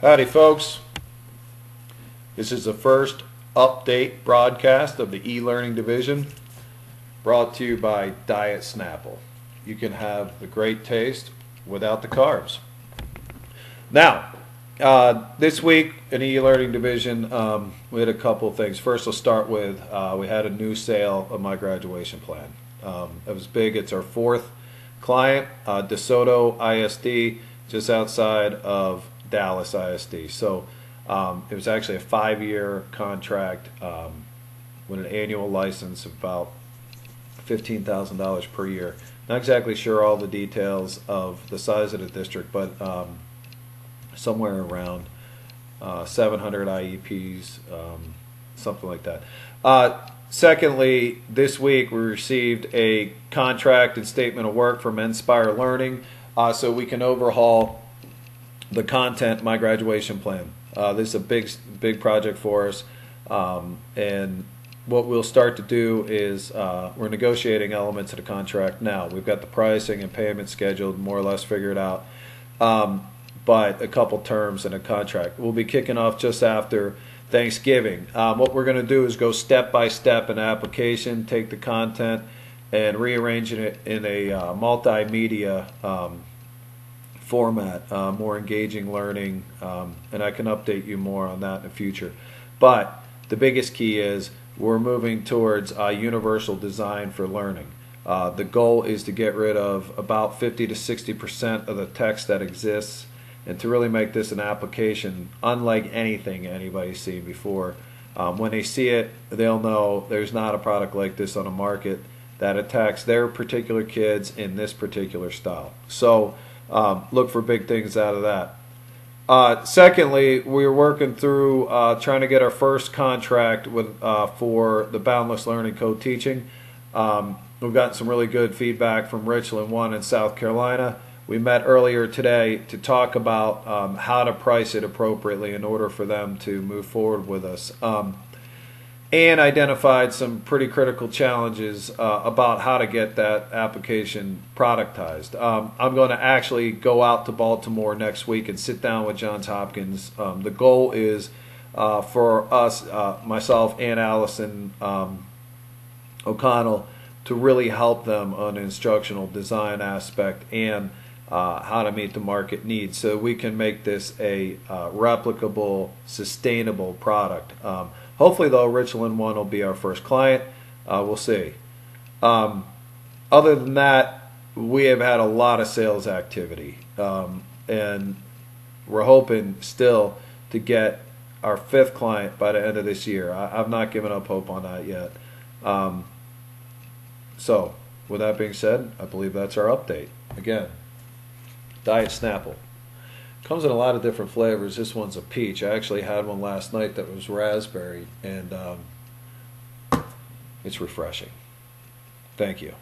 Howdy folks, this is the first update broadcast of the e-learning division brought to you by Diet Snapple. You can have the great taste without the carbs. Now, this week in the e-learning division we had a couple of things. First, I'll start with we had a new sale of my graduation plan. It was big. It's our fourth client, DeSoto ISD, just outside of Dallas ISD. So it was actually a 5-year contract with an annual license of about $15,000 per year. Not exactly sure all the details of the size of the district, but somewhere around 700 IEPs, something like that. Secondly, this week we received a contract and statement of work from Inspire Learning so we can overhaul the content of my graduation plan. This is a big project for us, and what we'll start to do is we're negotiating elements of the contract now. We've got the pricing and payment scheduled more or less figured out, but a couple terms in a contract. We'll be kicking off just after Thanksgiving. What we're going to do is go step by step in the application, take the content and rearrange it in a multimedia format, more engaging learning, and I can update you more on that in the future. But the biggest key is we're moving towards universal design for learning. The goal is to get rid of about 50 to 60% of the text that exists, and to really make this an application unlike anything anybody's seen before. When they see it, they'll know there's not a product like this on the market that attacks their particular kids in this particular style. So look for big things out of that. Secondly, we're working through trying to get our first contract with for the Boundless Learning co-teaching. We've gotten some really good feedback from Richland One in South Carolina. We met earlier today to talk about how to price it appropriately in order for them to move forward with us, and identified some pretty critical challenges about how to get that application productized. I'm going to actually go out to Baltimore next week and sit down with Johns Hopkins. The goal is for us, myself and Allison O'Connell, to really help them on the instructional design aspect and how to meet the market needs so we can make this a replicable, sustainable product. Hopefully, though, Richland One will be our first client. We'll see. Other than that, we have had a lot of sales activity, and we're hoping still to get our 5th client by the end of this year. I've not given up hope on that yet. So, with that being said, I believe that's our update. Again, Diet Snapple. Comes in a lot of different flavors. This one's a peach. I actually had one last night that was raspberry, and it's refreshing. Thank you.